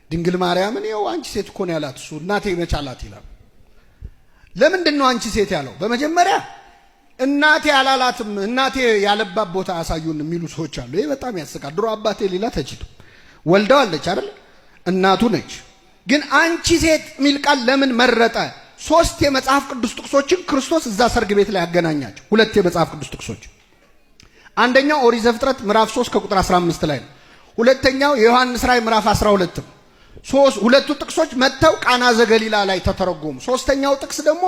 ድንግል ማርያምን ይኸው አንቺ ሴት እኮ ነው ያላት እሱ እናቴ መቻላት ይላል። ለምንድን ነው አንቺ ሴት ያለው? በመጀመሪያ እናቴ አላላትም፣ እናቴ ያለባት ቦታ ያሳዩን የሚሉ ሰዎች አሉ። ይሄ በጣም ያስቃል። ድሮ አባቴ ሌላ ተችቶ ወልደዋለች አይደል? እናቱ ነች። ግን አንቺ ሴት የሚል ቃል ለምን መረጠ? ሶስት የመጽሐፍ ቅዱስ ጥቅሶችን ክርስቶስ እዛ ሰርግ ቤት ላይ ያገናኛቸው። ሁለት የመጽሐፍ ቅዱስ ጥቅሶች፣ አንደኛው ኦሪት ዘፍጥረት ምዕራፍ 3 ከቁጥር 15 ላይ ነው። ሁለተኛው የዮሐንስ ራእይ ምዕራፍ 12 ነው። ሁለቱ ጥቅሶች መጥተው ቃና ዘገሊላ ላይ ተተረጎሙ። ሶስተኛው ጥቅስ ደግሞ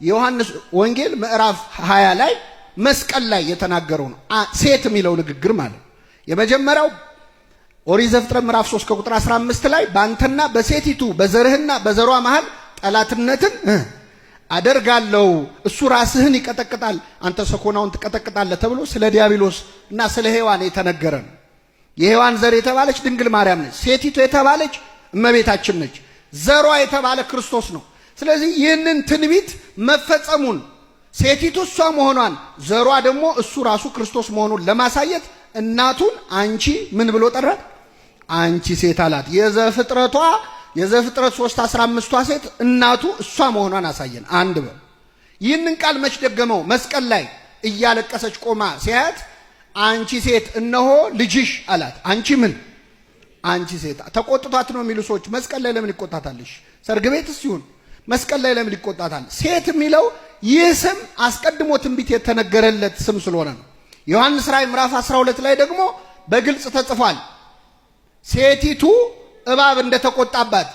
የዮሐንስ ወንጌል ምዕራፍ 20 ላይ መስቀል ላይ የተናገረው ነው። ሴት የሚለው ንግግር ማለት የመጀመሪያው ኦሪት ዘፍጥረት ምዕራፍ 3 ከቁጥር 15 ላይ በአንተና በሴቲቱ በዘርህና በዘሯ መሃል ጠላትነትን አደርጋለሁ፣ እሱ ራስህን ይቀጠቅጣል፣ አንተ ሰኮናውን ትቀጠቅጣለህ ተብሎ ስለ ዲያብሎስ እና ስለ ሔዋን የተነገረ ነው። የሔዋን ዘር የተባለች ድንግል ማርያም ነች። ሴቲቱ የተባለች እመቤታችን ነች። ዘሯ የተባለ ክርስቶስ ነው። ስለዚህ ይህንን ትንቢት መፈጸሙን ሴቲቱ እሷ መሆኗን ዘሯ ደግሞ እሱ ራሱ ክርስቶስ መሆኑን ለማሳየት እናቱን አንቺ ምን ብሎ ጠራት? አንቺ ሴት አላት። የዘፍጥረት 3:15ቷ ሴት እናቱ እሷ መሆኗን አሳየን። አንድ በ ይህንን ቃል መች ደገመው? መስቀል ላይ እያለቀሰች ቆማ ሲያያት አንቺ ሴት እነሆ ልጅሽ አላት። አንቺ ምን? አንቺ ሴት። ተቆጥቷት ነው የሚሉ ሰዎች መስቀል ላይ ለምን ይቆጣታልሽ? ሰርግ ቤት ሲሆን መስቀል ላይ ለምን ይቆጣታል? ሴት የሚለው ይህ ስም አስቀድሞ ትንቢት የተነገረለት ስም ስለሆነ ነው። ዮሐንስ ራእይ ምዕራፍ 12 ላይ ደግሞ በግልጽ ተጽፏል። ሴቲቱ እባብ እንደተቆጣባት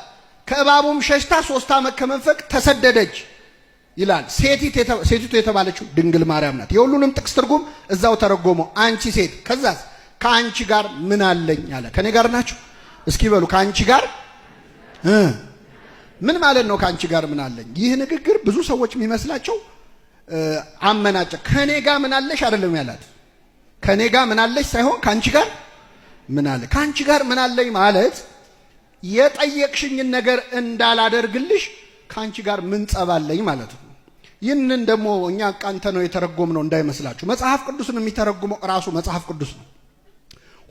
ከእባቡም ሸሽታ 3 ዓመት ከመንፈቅ ተሰደደች ይላል። ሴቲቱ የተባለችው ድንግል ማርያም ናት። የሁሉንም ጥቅስ ትርጉም እዛው ተረጎመው። አንቺ ሴት። ከዛስ ከአንቺ ጋር ምን አለኝ አለ። ከኔ ጋር ናችሁ? እስኪ በሉ ከአንቺ ጋር ምን ማለት ነው? ከአንቺ ጋር ምን አለኝ? ይህ ንግግር ብዙ ሰዎች የሚመስላቸው አመናጨ። ከኔ ጋር ምን አለሽ አይደለም ያላት። ከኔ ጋር ምን አለሽ ሳይሆን ከአንቺ ጋር ምን አለ። ከአንቺ ጋር ምን አለኝ ማለት የጠየቅሽኝን ነገር እንዳላደርግልሽ ከአንቺ ጋር ምን ጸባለኝ ማለት ነው። ይህንን ደግሞ እኛ ቃንተ ነው የተረጎምነው እንዳይመስላችሁ። መጽሐፍ ቅዱስን የሚተረጉመው ራሱ መጽሐፍ ቅዱስ ነው።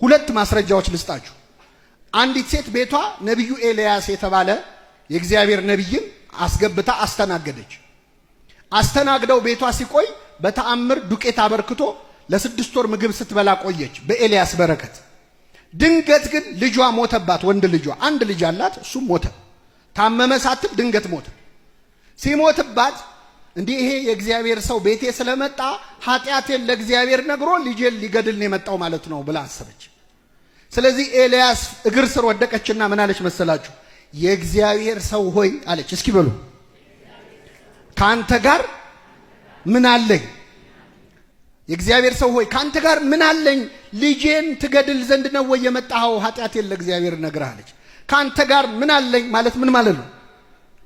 ሁለት ማስረጃዎች ልስጣችሁ። አንዲት ሴት ቤቷ ነቢዩ ኤልያስ የተባለ የእግዚአብሔር ነቢይን አስገብታ አስተናገደች። አስተናግደው ቤቷ ሲቆይ በተአምር ዱቄት አበርክቶ ለ6 ወር ምግብ ስትበላ ቆየች በኤልያስ በረከት። ድንገት ግን ልጇ ሞተባት። ወንድ ልጇ አንድ ልጅ አላት፣ እሱም ሞተ። ታመመ ሳትል ድንገት ሞተ። ሲሞትባት እንዲህ ይሄ የእግዚአብሔር ሰው ቤቴ ስለመጣ ኃጢአቴን ለእግዚአብሔር ነግሮ ልጄን ሊገድል ነው የመጣው ማለት ነው ብላ አሰበች። ስለዚህ ኤልያስ እግር ስር ወደቀችና ምን አለች መሰላችሁ? የእግዚአብሔር ሰው ሆይ አለች። እስኪ በሉ ካንተ ጋር ምን አለኝ? የእግዚአብሔር ሰው ሆይ ካንተ ጋር ምን አለኝ? ልጄን ትገድል ዘንድ ነው ወይ የመጣኸው? ኃጢአቴን ለእግዚአብሔር ነግረህ አለች። ካንተ ጋር ምን አለኝ ማለት ምን ማለት ነው?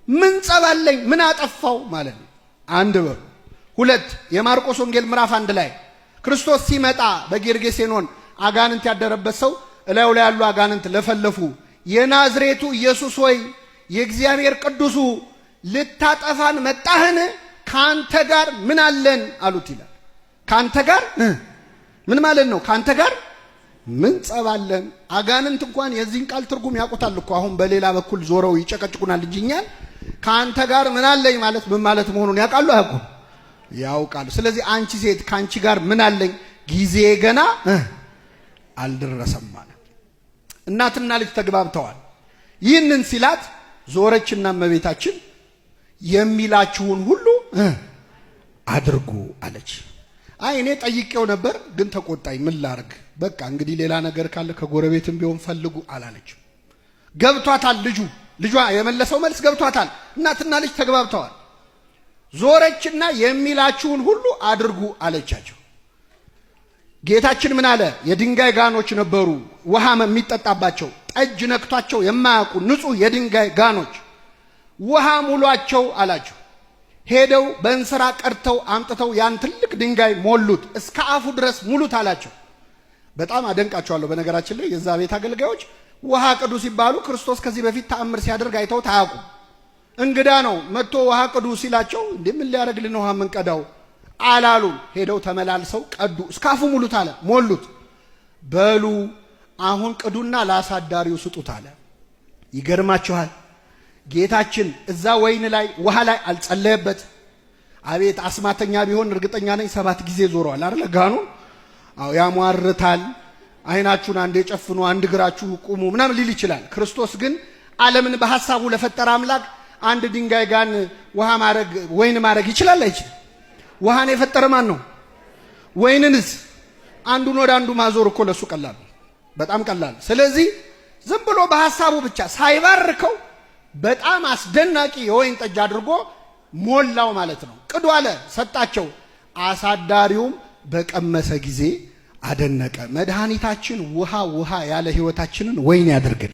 ምን ጸባለኝ? ምን አጠፋው ማለት ነው። አንድ በሉ። ሁለት የማርቆስ ወንጌል ምዕራፍ 1 ላይ ክርስቶስ ሲመጣ በጌርጌሴኖን አጋንንት ያደረበት ሰው እላዩ ላይ ያሉ አጋንንት ለፈለፉ። የናዝሬቱ ኢየሱስ ሆይ የእግዚአብሔር ቅዱሱ ልታጠፋን መጣህን? ካንተ ጋር ምን አለን አሉት ይላል። ካንተ ጋር ምን ማለት ነው? ካንተ ጋር ምን ጸባለን? አጋንንት እንኳን የዚህን ቃል ትርጉም ያውቁታል እኮ። አሁን በሌላ በኩል ዞረው ይጨቀጭቁናል እንጂ እኛን ካንተ ጋር ምን አለኝ ማለት ምን ማለት መሆኑን ያውቃሉ አያውቁም? ያውቃሉ። ስለዚህ አንቺ ሴት ካንቺ ጋር ምን አለኝ፣ ጊዜ ገና አልደረሰም ማለት። እናትና ልጅ ተግባብተዋል። ይህንን ሲላት ዞረችና እመቤታችን የሚላችሁን ሁሉ አድርጉ አለች። አይ እኔ ጠይቄው ነበር ግን ተቆጣኝ፣ ምን ላርግ? በቃ እንግዲህ ሌላ ነገር ካለ ከጎረቤትም ቢሆን ፈልጉ አላለችም። ገብቷታል። ልጇ የመለሰው መልስ ገብቷታል። እናትና ልጅ ተግባብተዋል። ዞረችና የሚላችሁን ሁሉ አድርጉ አለቻቸው። ጌታችን ምን አለ? የድንጋይ ጋኖች ነበሩ ውሃ የሚጠጣባቸው፣ ጠጅ ነክቷቸው የማያውቁ ንጹህ የድንጋይ ጋኖች ውሃ ሙሏቸው አላቸው። ሄደው በእንስራ ቀድተው አምጥተው ያን ትልቅ ድንጋይ ሞሉት፣ እስከ አፉ ድረስ ሙሉት አላቸው። በጣም አደንቃቸዋለሁ። በነገራችን ላይ የዛ ቤት አገልጋዮች ውሃ ቅዱ ሲባሉ ክርስቶስ ከዚህ በፊት ተአምር ሲያደርግ አይተውት አያውቁም። እንግዳ ነው መጥቶ ውሃ ቅዱ ሲላቸው ምን ሊያደርግልን ውሃ የምንቀዳው አላሉ። ሄደው ተመላልሰው ቀዱ፣ እስከ አፉ ሙሉት አለ። ሞሉት። በሉ አሁን ቅዱና ለአሳዳሪው ስጡት አለ። ይገርማችኋል፣ ጌታችን እዛ ወይን ላይ ውሃ ላይ አልጸለየበት። አቤት አስማተኛ ቢሆን እርግጠኛ ነኝ 7 ጊዜ ዞሯል አይደል? ጋኑን አው ያሟርታል። አይናችሁን አንዴ ጨፍኑ፣ አንድ እግራችሁ ቁሙ ምናምን ሊል ይችላል። ክርስቶስ ግን ዓለምን በሐሳቡ ለፈጠረ አምላክ አንድ ድንጋይ ጋን ውሃ ማረግ ወይን ማረግ ይችላል አይችልም? ውሃን የፈጠረ ማን ነው? ወይንንስ አንዱን ወደ አንዱ ማዞር እኮ ለሱ ቀላል፣ በጣም ቀላል። ስለዚህ ዝም ብሎ በሐሳቡ ብቻ ሳይባርከው በጣም አስደናቂ የወይን ጠጅ አድርጎ ሞላው ማለት ነው። ቅዱ አለ፣ ሰጣቸው። አሳዳሪውም በቀመሰ ጊዜ አደነቀ። መድኃኒታችን ውሃ ያለ ሕይወታችንን ወይን ያድርግን።